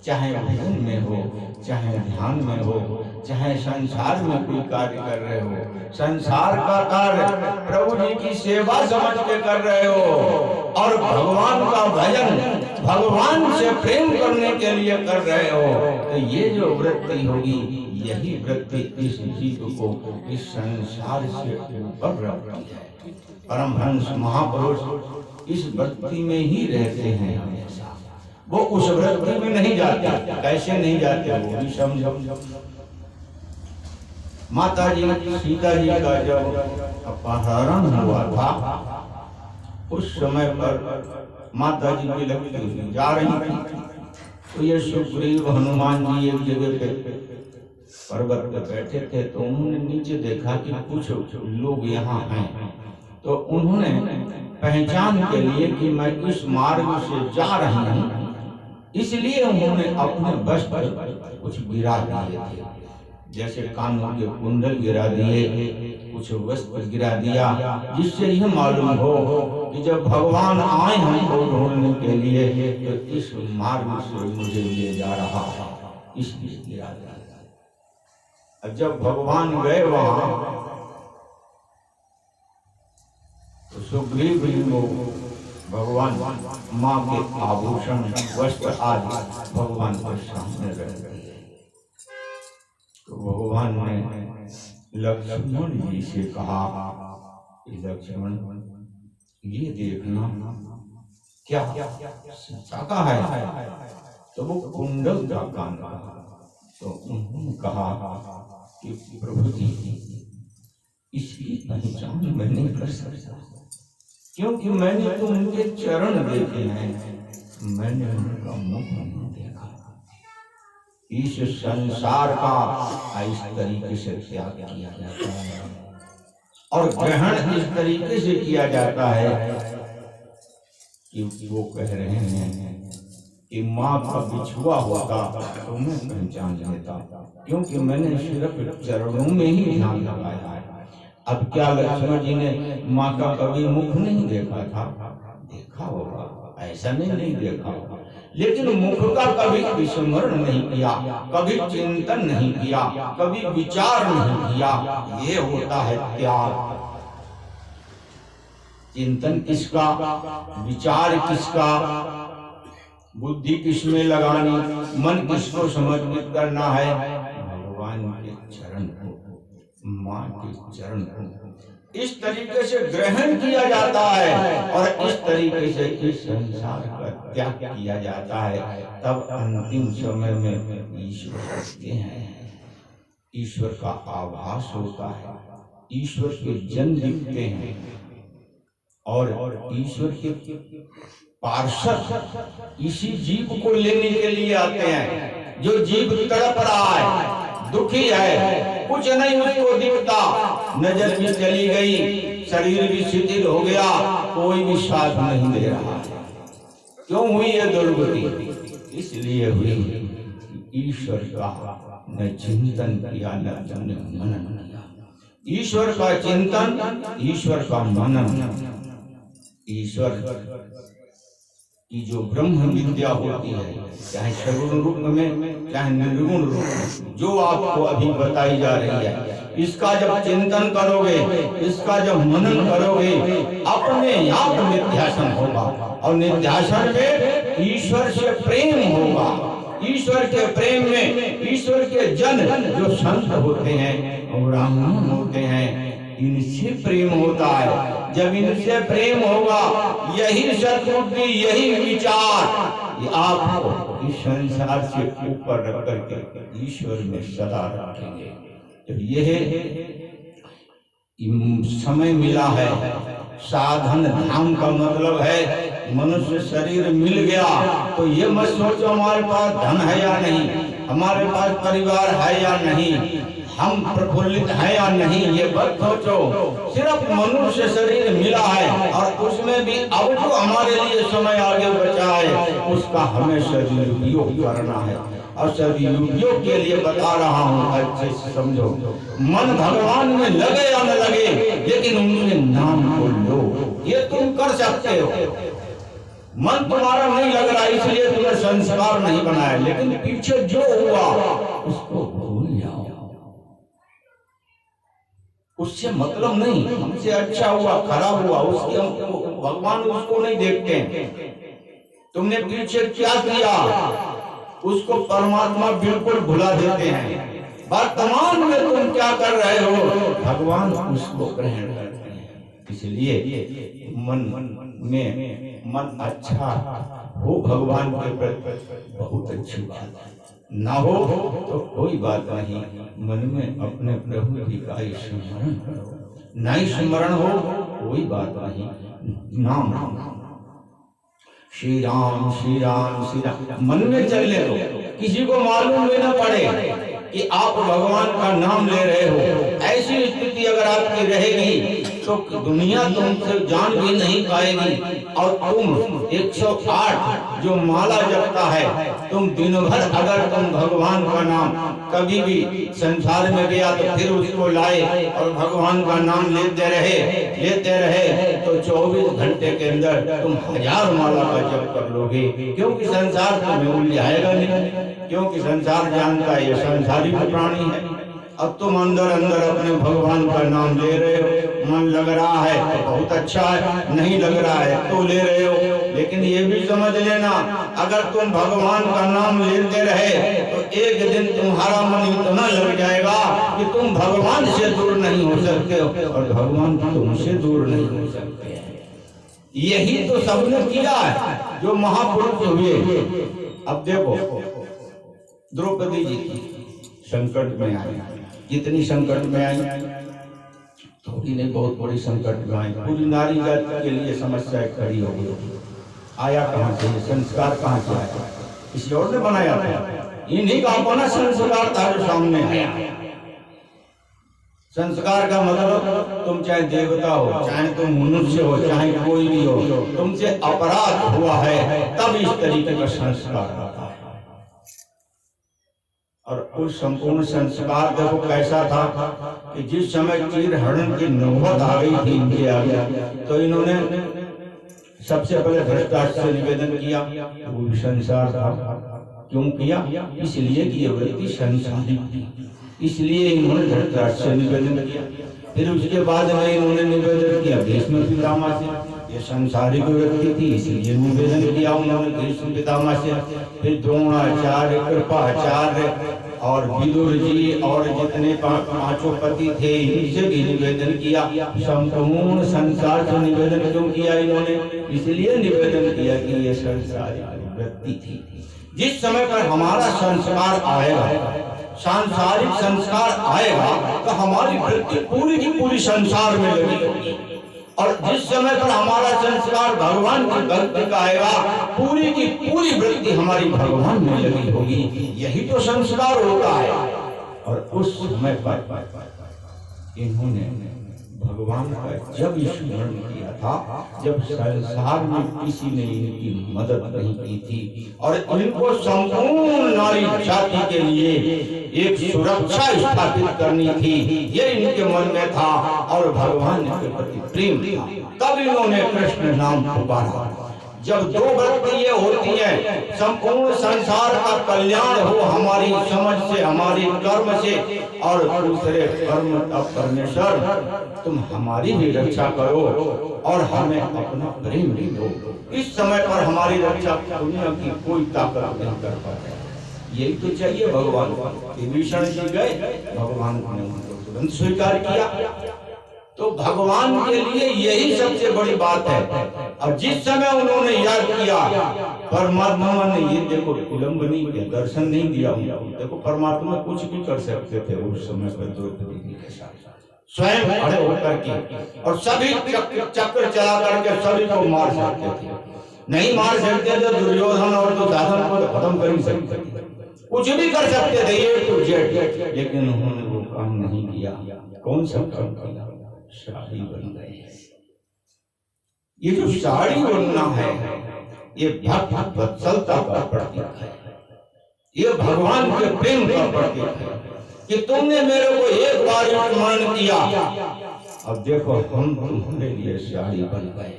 चाहे भजन में हो, चाहे ध्यान में हो, चाहे संसार में कोई कार्य कर रहे हो, संसार का कार्य प्रभु जी की सेवा समझ के कर रहे हो और भगवान का भजन, भगवान से प्रेम करने के लिए कर रहे हो, तो ये जो वृत्ति होगी, यही वृत्ति इस जीव को इस संसार से ऊपर रखती है। परमहंस महापुरुष इस वृत्ति में ही रहते हैं हमेशा, वो उस वृत्ति में नहीं जाते। कैसे नहीं जाते वो भी समझो। माता जी सीता जी का जब अपहरण हुआ था, उस समय पर माता जी की लक्ष्मी जा रही थी, तो ये सुग्रीव हनुमान जी एक जगह पे पर्वत पर बैठे थे, तो उन्होंने नीचे देखा कि कुछ लोग यहाँ हैं, तो उन्होंने पहचान के लिए कि मैं इस मार्ग से जा रही हूँ, इसलिए उन्होंने अपने वस्त्र कुछ गिरा दिए थे, जैसे कानों के कुंडल गिरा दिए, कुछ वस्त्र गिरा दिया, जिससे यह मालूम हो कि जब भगवान आए हमको ढूंढने के लिए तो इस मार्ग से मुझे ले जा रहा है, इसलिए गिरा दिया। अब जब भगवान गए वहां, तो सुग्रीव जी को भगवान माँ के आभूषण वस्त्र आदि भगवान के सामने रख दिए। तो भगवान ने लक्ष्मण जी से कहा कि लक्ष्मण ये देखना क्या सीता का है, तो वो कुंडल का कान कहा। तो उन्होंने कहा कि प्रभु जी इसकी पहचान मैं नहीं कर सकता, क्योंकि मैंने तो उनके चरण देखे हैं, मैंने उनका मुख नहीं देखा। इस संसार का इस तरीके से त्याग किया जाता है और ग्रहण इस तरीके से किया जाता है कि वो कह रहे हैं कि माँ का बिछुआ होता तो मैं पहचान लेता, क्योंकि मैंने सिर्फ चरणों में ही ध्यान लगाया है। अब क्या लक्ष्मण जी ने माँ का कभी मुख नहीं देखा था? देखा होगा, ऐसा नहीं देखा होगा, लेकिन मुख का कभी स्मरण नहीं किया, कभी चिंतन नहीं किया, कभी विचार नहीं किया। ये होता है त्याग। चिंतन किसका, विचार किसका, बुद्धि किसमें लगानी, मन किसको समर्पित करना है? भगवान के चरण को, माँ के चरण को। इस तरीके से ग्रहण किया जाता है और इस तरीके से इस संसार का त्याग किया जाता है। तब अंतिम समय में ईश्वर होते हैं, ईश्वर का आभास होता है, ईश्वर के जन दिखते हैं और ईश्वर के पार्षद इसी जीव को लेने के लिए आते हैं। जो जीव तड़प रहा है, दुखी है, कुछ नहीं उसको दिखता, नजर भी चली गई, शरीर भी शिथिल हो गया, कोई भी साथ नहीं दे रहा। क्यों हुई ये दुर्गति? इसलिए हुई ईश्वर का न चिंतन किया, न मनन किया। ईश्वर का चिंतन, ईश्वर का मनन, ईश्वर की जो ब्रह्म विद्या होती है, चाहे सगुण रूप में चाहे निर्गुण रूप में, जो आपको अभी बताई जा रही है, इसका जब चिंतन करोगे, इसका जब मनन करोगे, अपने आप निध्यासन होगा और निध्यासन में ईश्वर से प्रेम होगा। ईश्वर के प्रेम में ईश्वर के जन जो संत होते हैं, ब्राह्मण होते हैं, इनसे प्रेम होता है। जब इनसे प्रेम होगा, यही सद्बुद्धि, यही विचार आपको इस संसार से ऊपर रख करके ईश्वर में सदा रखेंगे। तो यह समय मिला है, साधन धाम का मतलब है मनुष्य शरीर मिल गया तो ये मत सोचो हमारे पास धन है या नहीं, हमारे पास परिवार है या नहीं, हम प्रफुल्लित है या नहीं, ये मत सोचो। सिर्फ मनुष्य शरीर मिला है और उसमें भी अब जो हमारे लिए समय आगे बचा है उसका हमें सदुपयोग करना है। और सदुपयोग के लिए बता रहा हूँ, अच्छे से समझो। मन भगवान में लगे या न लगे, लेकिन उनके नाम को लो, ये तुम कर सकते हो। मन तुम्हारा नहीं लग रहा इसलिए तुम्हें संस्कार नहीं बनाया, लेकिन पीछे जो हुआ उसको भूल जाओ, उससे मतलब नहीं। हमसे अच्छा हुआ खराब हुआ उसकी हमको भगवान उसको नहीं देखते हैं। तुमने पीछे क्या किया उसको परमात्मा बिल्कुल भुला देते हैं। वर्तमान में तुम क्या कर रहे हो भगवान उसको ग्रहण करते हैं। इसलिए मन अच्छा हो भगवान के प्रति बहुत अच्छी बात है, ना हो तो कोई बात नहीं। मन में अपने प्रभु जी का स्मरण करो, नहीं स्मरण हो कोई बात नहीं, नाम श्री राम श्री राम श्री राम मन में चलने दो। किसी को मालूम भी ना पड़े कि आप भगवान का नाम ले रहे हो। ऐसी स्थिति अगर आपकी रहेगी तो दुनिया तुमसे जान भी नहीं पाएगी। और तुम 108 जो माला जपता है, तुम दिन भर अगर तुम भगवान का नाम कभी भी संसार में गया तो फिर उसको लाए और भगवान का नाम लेते रहे तो 24 घंटे के अंदर तुम 1000 माला का जप कर लोगे। क्योंकि संसार तुम्हें उलझाएगा नहीं, क्योंकि संसार जानता है ये सांसारिक प्राणी है। अब तुम अंदर अंदर अपने भगवान का नाम ले रहे हो, मन लग रहा है तो बहुत अच्छा है, नहीं लग रहा है तो ले रहे हो। लेकिन ये भी समझ लेना, अगर तुम भगवान का नाम लेते रहे तो एक दिन तुम्हारा मन इतना लग जाएगा कि तुम भगवान से दूर नहीं हो सकते हो और भगवान तुमसे दूर नहीं हो सकते। यही तो सबने किया है जो महापुरुष हुए। अब देखो द्रौपदी जी संकट में आई, कितनी संकट में आई, थोड़ी नहीं बहुत बड़ी संकट में आई। पूरी नारी जाति के लिए समस्या खड़ी हो गई। आया कहाँ से, संस्कार कहाँ से आया? किसी और ने बनाया था? इन्हीं का अपना संस्कार था जो सामने आया। संस्कार का मतलब तुम चाहे देवता हो, चाहे तुम मनुष्य हो, चाहे कोई भी हो, तुमसे अपराध हुआ है तब इस तरीके का संस्कार आता है। और उस संपूर्ण संस्कार देखो कैसा था कि जिस समय चीर हरण की नौबत आ गई थी इनके आगे, तो इन्होंने सबसे पहले धृतराष्ट्र से निवेदन किया। वो भी संसार था। क्यों किया? इसलिए कि ये व्यक्ति संसारिक थी, इसलिए इन्होंने धृतराष्ट्र से निवेदन किया। फिर उसके बाद में इन्होंने निवेदन किया भीष्म पितामह से, ये संसारिक व्यक्ति थी इसलिए निवेदन किया उन्होंने भीष्म पितामह से। फिर द्रोणाचार्य, कृपाचार्य और विदुर जी और जितने पांचों पति थे इनसे भी निवेदन किया। संपूर्ण संसार से निवेदन क्यों किया इन्होंने? इसलिए निवेदन किया कि ये संसारिक व्यक्ति थी। जिस समय पर हमारा संस्कार आएगा, सांसारिक संस्कार आएगा, तो हमारी वृत्ति पूरी की पूरी संसार में लगी होगी। और जिस समय पर हमारा संस्कार भगवान की भक्ति का आएगा, पूरी की पूरी वृत्ति हमारी भगवान में लगी होगी। यही तो संस्कार होता है। और उस समय पर इन्होंने भगवान का जब स्मरण किया था, जब संसार में किसी ने इनकी मदद नहीं की थी और इनको संपूर्ण नारी जाति के लिए एक सुरक्षा स्थापित करनी थी, ये इनके मन में था और भगवान के प्रति प्रेम था। तब इन्होंने कृष्ण नाम पुकारा। जब दो वृत्ति ये होती है, संपूर्ण संसार का कल्याण हो हमारी समझ से, हमारी कर्म से, और दूसरे कर्म का परमेश्वर तुम हमारी भी रक्षा करो और हमें अपना प्रेम भी दो। इस समय पर हमारी रक्षा दुनिया की कोई ताकत नहीं कर पाए। यही तो चाहिए भगवान। विभीषण जी गए, भगवान ने उनको तुरंत स्वीकार किया। तो भगवान के लिए यही सबसे बड़ी बात है। और जिस समय उन्होंने याद किया परमात्मा ने, ये देखो विलंब नहीं किया, दर्शन नहीं दिया। देखो परमात्मा कुछ भी कर सकते थे उस समय पर द्रौपदी जी के साथ, स्वयं खड़े होकर के, और सभी चक्र चला करके सभी को मार सकते थे। नहीं मार सकते थे दुर्योधन और दुशासन को खत्म कर ही सकते थे, कुछ भी कर सकते थे ये टू जेड, लेकिन उन्होंने वो काम नहीं किया। कौन सा काम किया? साड़ी बन गई। ये जो साड़ी बनना है ये भक्त वत्सलता का प्रतीक है, ये भगवान के प्रेम का प्रतीक है कि तुमने मेरे को एक बार स्मरण किया। अब देखो हम तुम्हारे लिए साड़ी बन गए।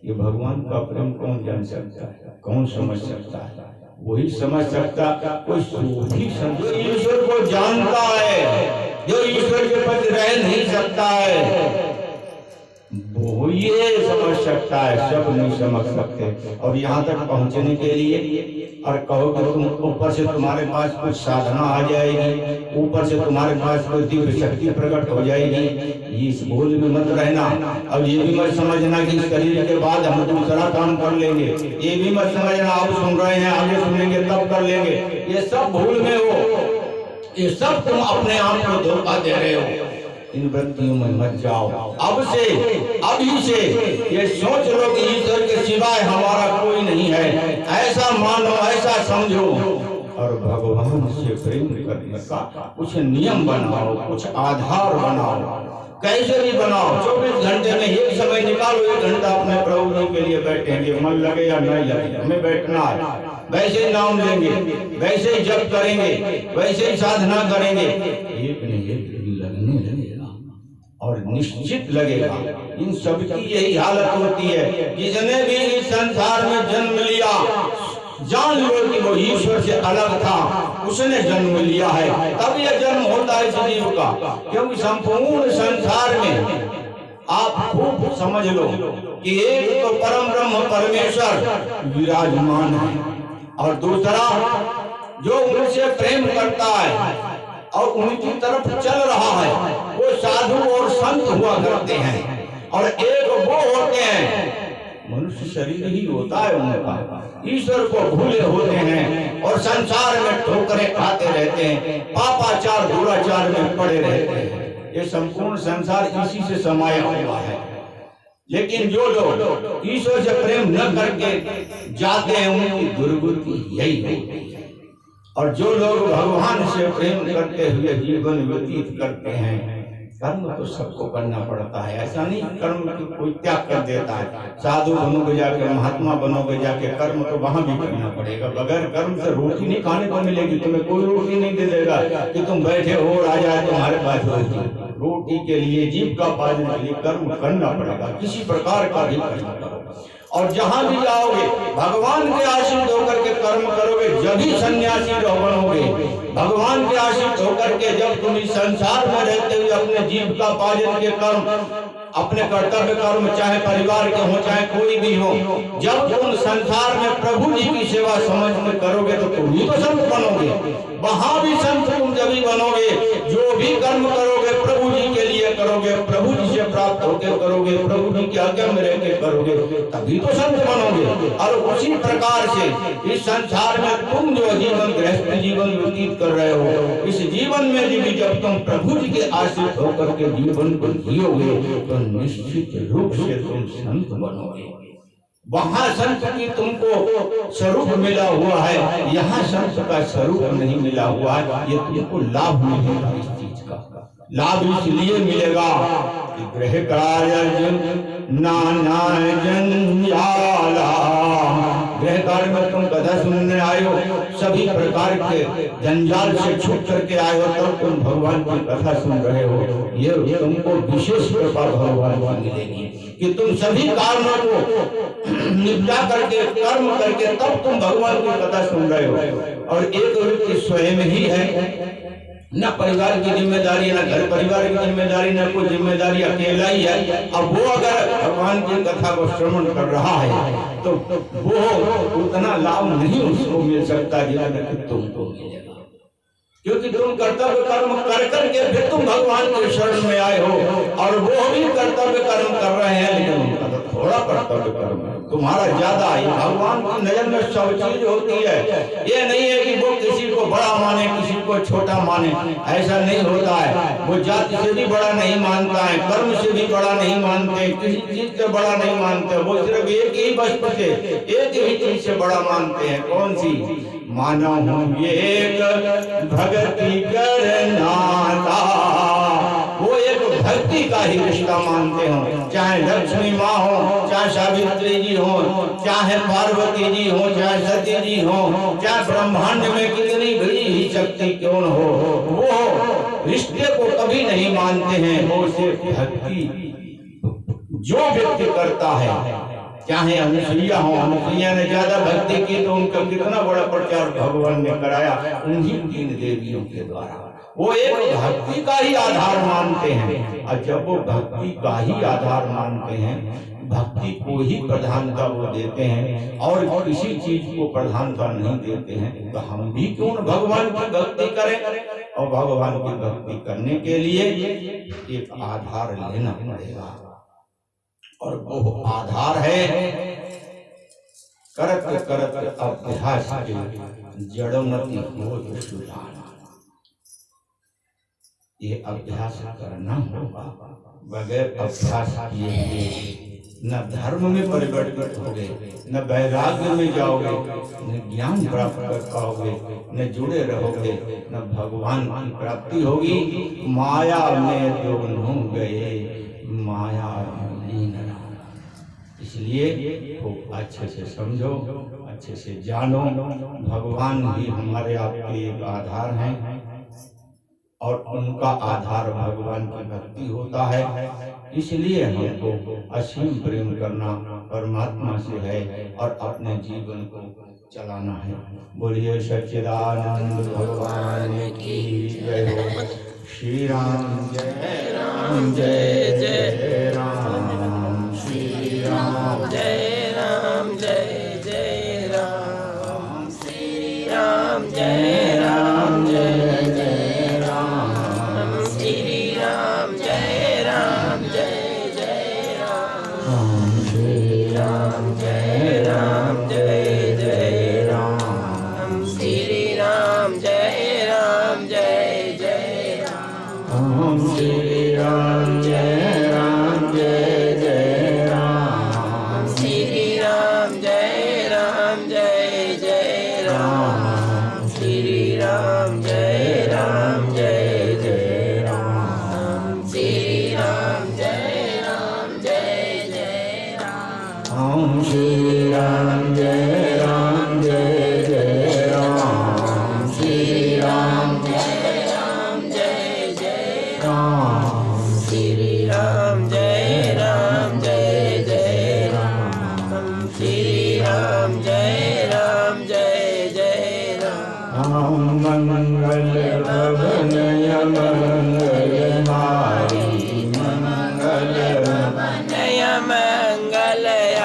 ये भगवान का प्रेम कौन जान सकता है, कौन समझ सकता है? वही समझ सकता कोई सूफी संत जो ईश्वर को जानता है, जो ईश्वर के प्रति रह नहीं सकता है, वो ये समझ सकता है, सब नहीं समझ सकते। और यहाँ तक पहुँचने के लिए और कहो कि तुम ऊपर से तुम्हारे पास कुछ साधना आ जाएगी, ऊपर से तुम्हारे पास कोई दिव्य शक्ति प्रकट हो जाएगी, इस भूल में मत रहना। अब ये भी मत समझना कि शरीर के बाद हम दूसरा काम कर लेंगे, ये भी मत समझना आप सुन रहे हैं आगे सुनेंगे तब कर लेंगे, ये सब भूल में हो, ये सब तुम अपने आप को धोखा दे रहे हो। इन वृत्तियों में मत जाओ। अब से अभी से ये सोच लो कि ईश्वर के सिवाय हमारा कोई नहीं है, ऐसा मानो, ऐसा समझो और भगवान से प्रेम करने का कुछ नियम बनाओ, कुछ आधार बनाओ, कैसे भी बनाओ। 24 घंटे में एक समय निकालो, 1 घंटा अपने प्रभु जी के लिए बैठेंगे, मन लगे या नहीं लगे, हमें बैठना है। वैसे ही नाम लेंगे, वैसे ही जप करेंगे, वैसे ही साधना करेंगे, एक नहीं एक लगने लगेगा और निश्चित लगेगा। इन सब की यही हालत होती है। जिसने भी इस संसार में जन्म लिया, जान लो कि वो ईश्वर से अलग था, उसने जन्म लिया है, तब यह जन्म होता है जीव का। क्योंकि संपूर्ण संसार में आप खूब समझ लो कि एक तो परम ब्रह्म परमेश्वर विराजमान है और दूसरा जो उनसे प्रेम करता है और उनकी तरफ चल रहा है वो साधु और संत हुआ करते हैं। और एक वो होते हैं, मनुष्य शरीर ही होता है उनका, ईश्वर को भूले होते हैं और संसार में ठोकरें खाते रहते हैं, पापाचार दुराचार में पड़े रहते हैं। ये संपूर्ण संसार इसी से समाया हुआ है। लेकिन जो लोग ईश्वर से प्रेम न करके जाते हैं उनकी दुर्गति यही होती है। और जो लोग भगवान से प्रेम करते हुए जीवन व्यतीत करते हैं, कर्म तो सबको करना पड़ता है, ऐसा नहीं कर्म की कोई त्याग कर देता है। साधु बनोगे जाके, महात्मा बनोगे जाके, कर्म तो वहां भी करना पड़ेगा। बगैर कर्म से रोटी नहीं खाने को मिलेगी, तुम्हें कोई रोटी नहीं दे देगा कि तुम बैठे हो और आ जाए तुम्हारे पास रोटी के लिए, जीव का पालन के लिए कर्म करना पड़ेगा, किसी प्रकार का भी कर्म करो। और जहां भी जाओगे भगवान के आश्रित होकर के कर्म करोगे, जब ही सन्यासी बनोगे। भगवान के आश्रित होकर के जब तुम इस संसार में रहते हुए अपने जीव का पालन के कर्म, अपने कर्तव्य कर्म, चाहे परिवार के हो चाहे कोई भी हो, जब तुम संसार में प्रभु जी की सेवा समझ में करोगे तो तुम ही तो संत बनोगे। वहां भी संत तुम जब भी बनोगे, जो भी कर्म करोगे प्रभु जी के लिए करोगे, प्रभु जी से प्राप्त होकर करोगे, प्रभु जी की आज्ञा में रह के करोगे, तभी तो संत बनोगे। और उसी प्रकार से इस संसार में तुम जो जीवन गृहस्थ जीवन व्यतीत कर रहे हो, इस जीवन में भी जब तुम प्रभु जी के आश्रित होकर के जीवन को जियोगे तो निश्चित रूप से तुम संत बनोगे। वहां संत की तुमको स्वरूप मिला हुआ है, यहाँ संत का स्वरूप नहीं मिला हुआ है। ये तुमको लाभ मिलेगा, इस चीज का लाभ इसलिए मिलेगा कि ग्रह कार्य नाना जंजाला, गृह कार्य में तुम कथा सुनने आए हो, सभी प्रकार के जंजाल से छूट करके आए हो, तब तुम भगवान की कथा सुन रहे हो। ये तुमको विशेष कृपा भगवान की मिलेगी कि तुम सभी कारणों को निपटा करके कर्म करके तब तुम भगवान की कथा सुन रहे हो। और एक व्यक्ति स्वयं ही है, न परिवार की जिम्मेदारी, न घर परिवार की जिम्मेदारी, न कोई जिम्मेदारी, अकेला ही है। अब वो अगर भगवान की कथा को श्रवण कर रहा है तो वो उतना लाभ नहीं उसको मिल सकता जितना तुमको मिलेगा। क्योंकि तुम कर्तव्य कर्म कर करके फिर तुम भगवान के शरण में आए हो, और वो भी कर्तव्य कर्म कर रहे हैं, लेकिन उनका तो थोड़ा कर्तव्य कर्म है, तुम्हारा ज्यादा है। भगवान की नजर में सब चीज होती है। ये नहीं है कि वो किसी को बड़ा माने, किसी को छोटा माने, ऐसा नहीं होता है। वो जाति से भी बड़ा नहीं मानता है, कर्म से भी बड़ा नहीं मानते, किसी चीज से बड़ा नहीं मानते। वो सिर्फ एक ही वस्तु से, एक ही चीज से बड़ा मानते हैं। कौन सी? मानो हूँ एक भक्ति करनाता, वो एक भक्ति का ही रिश्ता मानते हो। चाहे लक्ष्मी माँ हो, चाहे सावित्री जी हो, चाहे पार्वती जी हो, चाहे सती जी हो, चाहे ब्रह्मांड में कितनी बड़ी ही शक्ति क्यों न हो, वो रिश्ते को कभी नहीं मानते हैं। वो सिर्फ भक्ति जो व्यक्ति करता है चाहे अनुसुईया हो, अनुसुईया ने ज्यादा भक्ति की तो उनका कितना बड़ा प्रचार भगवान ने कराया उन्हीं 3 देवियों के द्वारा। वो एक भक्ति का ही आधार मानते हैं, और जब वो भक्ति का ही आधार मानते हैं, भक्ति को ही प्रधानता वो देते हैं और किसी चीज को प्रधानता नहीं देते हैं, तो हम भी क्यों भगवान की भक्ति करें। और भगवान की भक्ति करने के लिए एक आधार लेना पड़ेगा, और वो आधार है करत करत अभ्यास के जड़ोन्नति हो सुधार। ये अभ्यास करना होगा, बगैर अभ्यास किए न धर्म में परिवर्तित होगे, न वैराग्य में जाओगे, न ज्ञान प्राप्त कर पाओगे, न जुड़े रहोगे, न भगवान की प्राप्ति होगी। माया में दोनों गए, माया लीन रहो। इसलिए खूब अच्छे से समझो, अच्छे से जानो, भगवान ही हमारे आपके एक आधार हैं, और उनका आधार भगवान की भक्ति होता है। इसलिए हमको असीम प्रेम करना परमात्मा से है और अपने जीवन को चलाना है। बोलिए सच्चिदानंद भगवान की जय हो। श्री राम जय राम जय जय राम, श्री राम जय राम जय जय राम, श्री राम जय राम जय जय राम, श्री राम जय राम जय जय राम, श्री राम जय राम जय जय राम, श्री राम जय राम जय जय राम, श्री राम जय राम जय जय राम, श्री राम जय राम जय जय राम, श्री राम जय राम जय जय राम, श्री राम जय राम जय जय राम, श्री राम जय राम जय जय राम, श्री राम जय राम जय जय राम, श्री राम जय राम जय जय राम, श्री राम जय राम जय जय राम। मंगल भवनय मंगलहारी, मंगल भवनय मंगलहारी,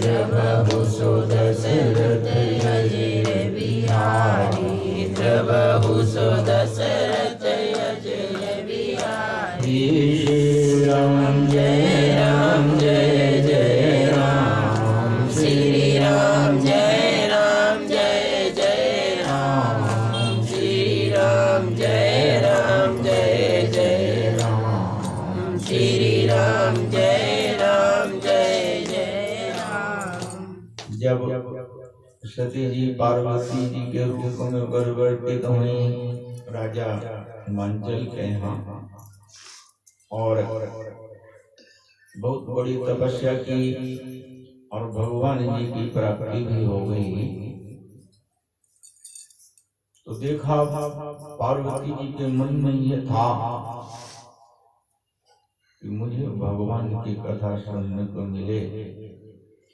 प्रभु सुदशरथ अजय बिहारी, प्रभु सुदशरथ अजय बिहारी, श्री राम जय राम जय जय राम, श्री राम जय राम जय जय राम, श्री राम जय राम जय जय राम, श्री राम जय राम जय जय राम। जब सती जी पार्वती जी के रूप में परिवर्तित हुई राजा हिमांचल के यहाँ, और बहुत बड़ी तपस्या की और भगवान जी की प्राप्ति भी हो गई, तो देखा पार्वती जी के मन में ये था कि मुझे भगवान की कथा सुनने को मिले,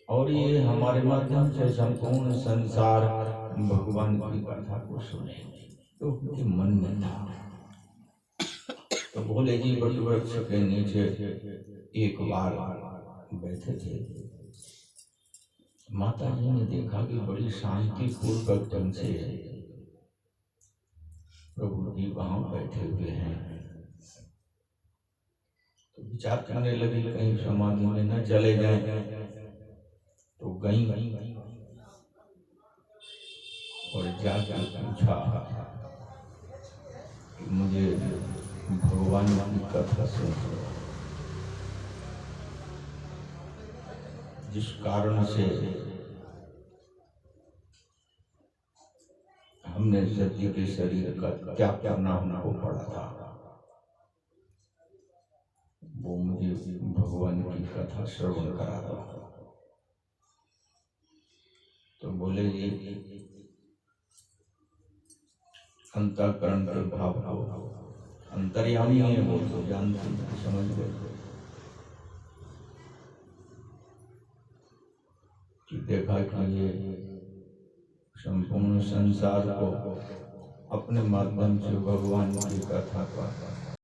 और ये हमारे माध्यम से संपूर्ण संसार भगवान की कथा को सुने, तो उनके मन में था। तो भोले जी वट वृक्ष के नीचे एक बार बैठे थे। माता जी ने देखा कि बड़ी शांति पूर्वक ढंग से प्रभु जी वहां बैठे हुए हैं, तो विचार करने लगी कहीं समाधि में न चले जाएं। तो गई और जाकर पूछा कि मुझे भगवान की कथा सुनो, जिस कारण से हमने सत्य के शरीर का त्याग करना हमको पड़ा था, वो मुझे भगवान की कथा श्रवण करा दो। तो बोले जी अंतःकरण के भाव को अंतर्यामी है, वो तो जानते समझ गए। देखा कि ये संपूर्ण संसार को अपने माध्यम से भगवान की कथा का